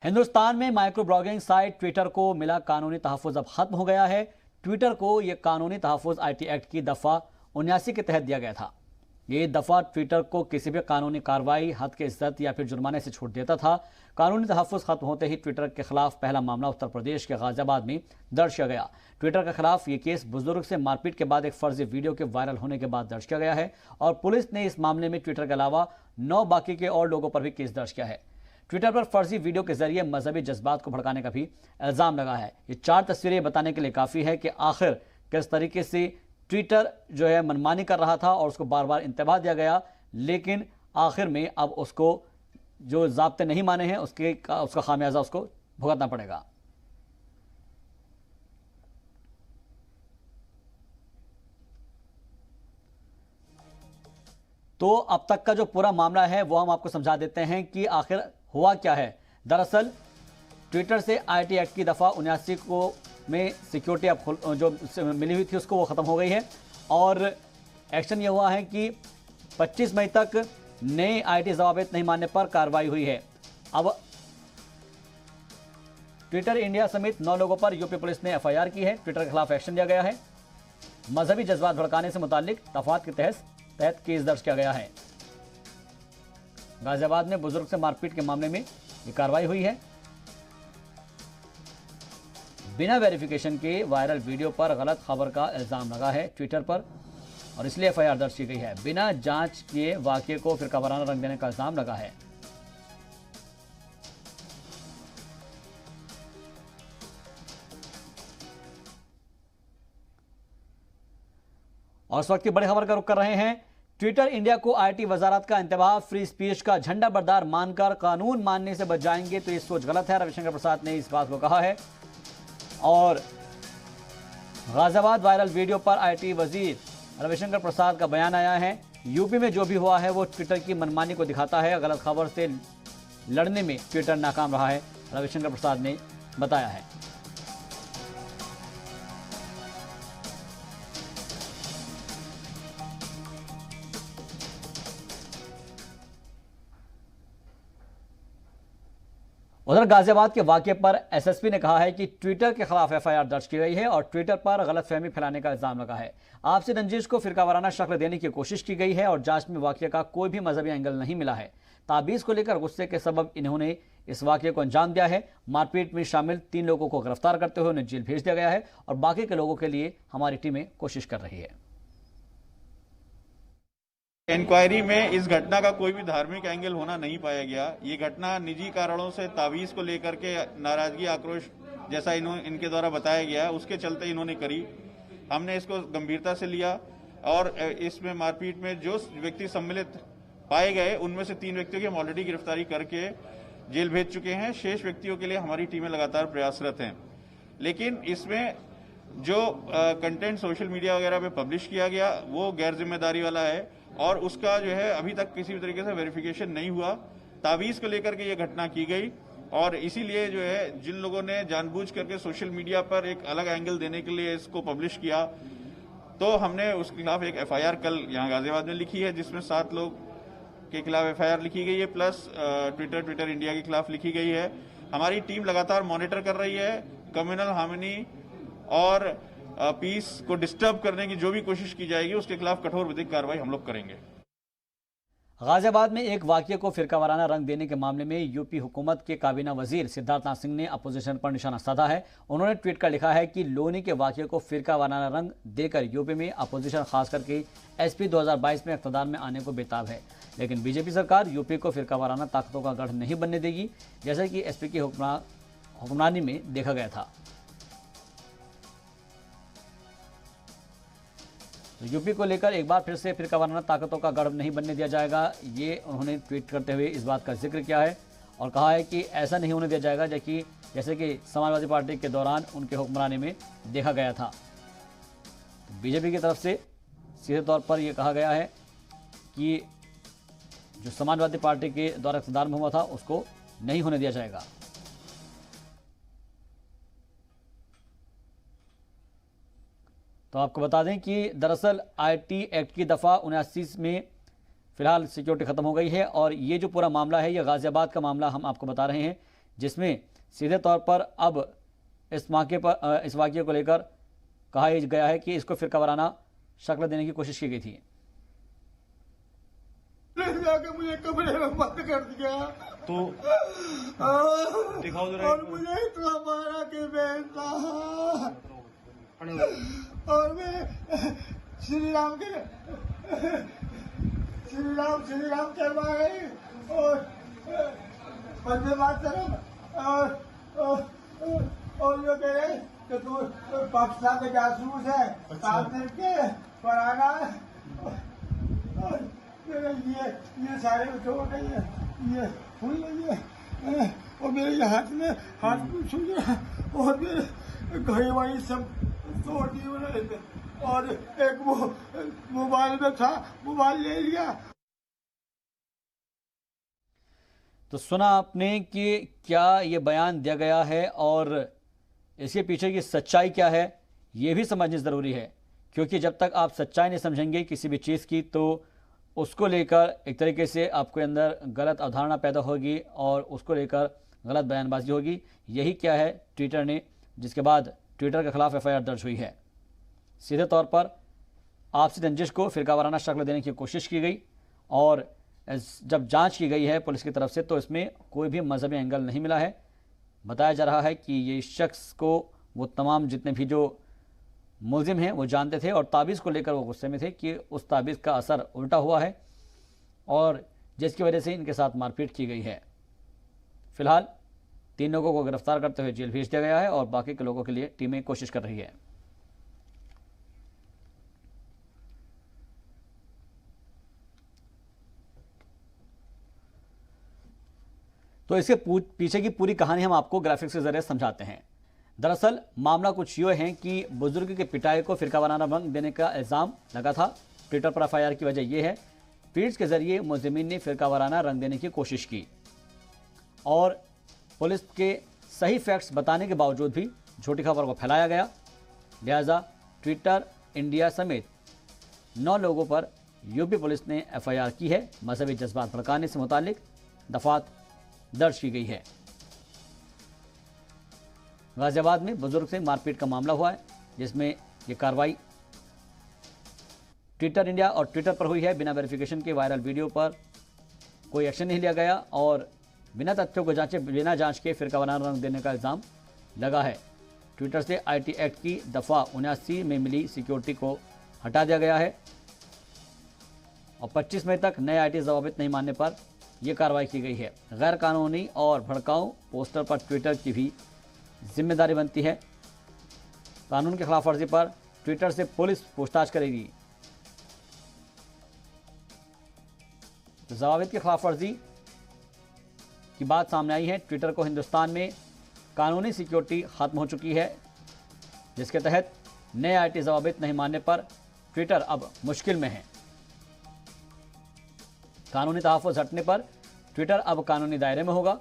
हिंदुस्तान में micro blogging site Twitter को मिला कानूनी तहफ़्फ़ुज़ अब खत्म हो गया है। ट्विटर को यह कानूनी तहफ़्फ़ुज़ आईटी एक्ट की दफ़ा 79 के तहत दिया गया था। ये दफ़ा ट्विटर को किसी भी कानूनी कार्रवाई, हद की इज्जत या फिर जुर्माने से छूट देता था। कानूनी तहफ़्फ़ुज़ खत्म होते ही ट्विटर के खिलाफ पहला मामला उत्तर प्रदेश के गाजियाबाद में दर्ज किया गया। ट्विटर के खिलाफ ये केस बुजुर्ग से मारपीट के बाद एक फर्जी वीडियो के वायरल होने के बाद दर्ज किया गया है और पुलिस ने इस मामले में ट्विटर के अलावा 9 बाकी के और लोगों पर भी केस दर्ज किया है। ट्विटर पर फर्जी वीडियो के जरिए मजहबी जज्बात को भड़काने का भी इल्जाम लगा है। ये 4 तस्वीरें बताने के लिए काफ़ी है कि आखिर किस तरीके से ट्विटर जो है मनमानी कर रहा था और उसको बार बार इंतबाह दिया गया, लेकिन आखिर में अब उसको जो ज़ाब्ते नहीं माने हैं उसका खामियाजा उसको भुगतना पड़ेगा। तो अब तक का जो पूरा मामला है वो हम आपको समझा देते हैं कि आखिर हुआ क्या है। दरअसल ट्विटर से आईटी एक्ट की दफ़ा 79 को में सिक्योरिटी अब जो मिली हुई थी उसको वो ख़त्म हो गई है और एक्शन ये हुआ है कि 25 मई तक नए आईटी ज़वाबित नहीं मानने पर कार्रवाई हुई है। अब ट्विटर इंडिया समेत 9 लोगों पर यूपी पुलिस ने एफआईआर की है। ट्विटर के खिलाफ एक्शन लिया गया है। मजहबी जज्बात भड़काने से मुताल्लिक तफात के तहत केस दर्ज किया गया है। गाजियाबाद में बुजुर्ग से मारपीट के मामले में ये कार्रवाई हुई है। बिना वेरिफिकेशन के वायरल वीडियो पर गलत खबर का इल्जाम लगा है ट्विटर पर और इसलिए एफआईआर दर्ज की गई है। बिना जांच किए वाकये को फिरकावाराना रंग देने का इल्जाम लगा है। और इस वक्त की बड़ी खबर का रुख कर रहे हैं। ट्विटर इंडिया को आईटी वजारत का इंतबाह फ्री स्पीच का झंडा बरदार मानकर कानून मानने से बच जाएंगे तो ये सोच गलत है। रविशंकर प्रसाद ने इस बात को कहा है और गाजियाबाद वायरल वीडियो पर आईटी वजीर रविशंकर प्रसाद का बयान आया है। यूपी में जो भी हुआ है वो ट्विटर की मनमानी को दिखाता है। गलत खबर से लड़ने में ट्विटर नाकाम रहा है, रविशंकर प्रसाद ने बताया है। उधर गाजियाबाद के वाकये पर एसएसपी ने कहा है कि ट्विटर के खिलाफ एफआईआर दर्ज की गई है और ट्विटर पर गलतफहमी फैलाने का इल्जाम लगा है। आपसी रंजिश को फिरकावाराना शक्ल देने की कोशिश की गई है और जांच में वाकये का कोई भी मजहबी एंगल नहीं मिला है। ताबीज को लेकर गुस्से के सबब इन्होंने इस वाकये को अंजाम दिया है। मारपीट में शामिल 3 लोगों को गिरफ्तार करते हुए उन्हें जेल भेज दिया गया है और बाकी के लोगों के लिए हमारी टीमें कोशिश कर रही है। इंक्वायरी में इस घटना का कोई भी धार्मिक एंगल होना नहीं पाया गया। ये घटना निजी कारणों से तावीज को लेकर के नाराजगी, आक्रोश जैसा इनके द्वारा बताया गया, उसके चलते इन्होंने करी। हमने इसको गंभीरता से लिया और इसमें मारपीट में जो व्यक्ति सम्मिलित पाए गए उनमें से 3 व्यक्तियों की हम ऑलरेडी गिरफ्तारी करके जेल भेज चुके हैं। शेष व्यक्तियों के लिए हमारी टीमें लगातार प्रयासरत हैं। लेकिन इसमें जो कंटेंट सोशल मीडिया वगैरह पे पब्लिश किया गया वो गैर जिम्मेदारी वाला है और उसका जो है अभी तक किसी भी तरीके से वेरिफिकेशन नहीं हुआ। तावीज को लेकर के ये घटना की गई और इसीलिए जो है जिन लोगों ने जानबूझ करके सोशल मीडिया पर एक अलग एंगल देने के लिए इसको पब्लिश किया, तो हमने उसके खिलाफ एक एफआईआर कल यहाँ गाजियाबाद में लिखी है, जिसमें 7 लोग के खिलाफ एफआईआर लिखी गई है, प्लस ट्विटर इंडिया के खिलाफ लिखी गई है। हमारी टीम लगातार मॉनिटर कर रही है। कम्युनल हार्मनी और पीस को डिस्टर्ब करने की जो भी कोशिश की जाएगी उसके खिलाफ कठोर विधिक कार्रवाई हम लोग करेंगे। गाजियाबाद में एक वाकये को फिरकावाराना रंग देने के मामले में यूपी हुकूमत के काबीना वजीर सिद्धार्थनाथ सिंह ने अपोजिशन पर निशाना साधा है। उन्होंने ट्वीट कर लिखा है कि लोनी के वाकये को फिरकावाराना रंग देकर यूपी में अपोजिशन खास करके एसपी 2022 में इक़्तिदार में आने को बेताब है, लेकिन बीजेपी सरकार यूपी को फिरकावाराना ताकतों का गढ़ नहीं बनने देगी, जैसे कि एसपी की हुक्मरानी में देखा गया था। तो यूपी को लेकर एक बार फिर से फिरकावाराना ताकतों का गढ़ नहीं बनने दिया जाएगा, ये उन्होंने ट्वीट करते हुए इस बात का जिक्र किया है और कहा है कि ऐसा नहीं होने दिया जाएगा जैसे कि समाजवादी पार्टी के दौरान उनके हुक्मरानी में देखा गया था। तो बीजेपी की तरफ से सीधे तौर पर यह कहा गया है कि जो समाजवादी पार्टी के द्वारा इक़्तिदार में हुआ था उसको नहीं होने दिया जाएगा। तो आपको बता दें कि दरअसल आईटी एक्ट की दफ़ा 79 में फ़िलहाल सिक्योरिटी ख़त्म हो गई है और ये जो पूरा मामला है ये गाज़ियाबाद का मामला हम आपको बता रहे हैं जिसमें सीधे तौर पर अब इस वाक़े को लेकर कहा गया है कि इसको फिरका वाराना शक्ल देने की कोशिश की गई थी। जाके मुझे कमरे में बंद कर दिया तो दिखाओ जरा। और मुझे इतना मारा कि बेटा, और मैं श्री राम करवाए और वंदे मातरम और जो कह रहे कि तू पाकिस्तान में जासूस है, काम करके फराना मेरे ये सारे छोड़ रही है, ये फूल रही है और मेरे ये हाथ में छू गया और मेरे घड़ी वाली सब तोड़ दी उन्होंने और एक वो मोबाइल में था, मोबाइल ले लिया। तो सुना आपने कि क्या ये बयान दिया गया है और इसके पीछे की सच्चाई क्या है, ये भी समझनी ज़रूरी है, क्योंकि जब तक आप सच्चाई नहीं समझेंगे किसी भी चीज़ की तो उसको लेकर एक तरीके से आपके अंदर गलत अवधारणा पैदा होगी और उसको लेकर गलत बयानबाजी होगी। यही क्या है ट्विटर ने, जिसके बाद ट्विटर के खिलाफ एफआईआर दर्ज हुई है। सीधे तौर पर आपसी रंजिश को फिरका वाराना शक्ल देने की कोशिश की गई और जब जांच की गई है पुलिस की तरफ से तो इसमें कोई भी मजहबी एंगल नहीं मिला है। बताया जा रहा है कि ये शख्स को वो तमाम जितने भी जो मुलजिम हैं वो जानते थे और ताबीज़ को लेकर वो गुस्से में थे कि उस ताबीज़ का असर उल्टा हुआ है और जिसकी वजह से इनके साथ मारपीट की गई है। फिलहाल 3 लोगों को गिरफ्तार करते हुए जेल भेज दिया गया है और बाकी के लोगों के लिए टीमें कोशिश कर रही है। तो इसके पीछे की पूरी कहानी हम आपको ग्राफिक्स के जरिए समझाते हैं। दरअसल मामला कुछ यूँ है कि बुजुर्ग की पिटाई को फिरका वाराना रंग देने का इल्ज़ाम लगा था। ट्विटर पर एफआईआर की वजह यह है, ट्वीट्स के जरिए मुलजिमीन ने फिरका वाराना रंग देने की कोशिश की और पुलिस के सही फैक्ट्स बताने के बावजूद भी झूठी खबर को फैलाया गया। लिहाजा ट्विटर इंडिया समेत 9 लोगों पर यूपी पुलिस ने एफआईआर की है। मजहबी जज्बात भड़काने से मुतालिक दफात दर्ज की गई है। गाजियाबाद में बुजुर्ग से मारपीट का मामला हुआ है, जिसमें यह कार्रवाई ट्विटर इंडिया और ट्विटर पर हुई है। बिना वेरिफिकेशन के वायरल वीडियो पर कोई एक्शन नहीं लिया गया और बिना तथ्यों को जांचे बिना जांच के फिरका वाराना रंग देने का इल्ज़ाम लगा है। ट्विटर से आईटी एक्ट की दफ़ा 79 में मिली सिक्योरिटी को हटा दिया गया है और 25 मई तक नए आईटी ज़वाबित नहीं मानने पर यह कार्रवाई की गई है। गैर कानूनी और भड़काऊ पोस्टर पर ट्विटर की भी जिम्मेदारी बनती है। कानून के खिलाफ वर्जी पर ट्विटर से पुलिस पूछताछ करेगी। ज़वाबित की खिलाफ वर्जी की बात सामने आई है। ट्विटर को हिंदुस्तान में कानूनी सिक्योरिटी खत्म हो चुकी है, जिसके तहत नए आईटी ज़वाबित नहीं मानने पर ट्विटर अब मुश्किल में है। कानूनी तहफ़्फ़ुज़ हटने पर ट्विटर अब कानूनी दायरे में होगा।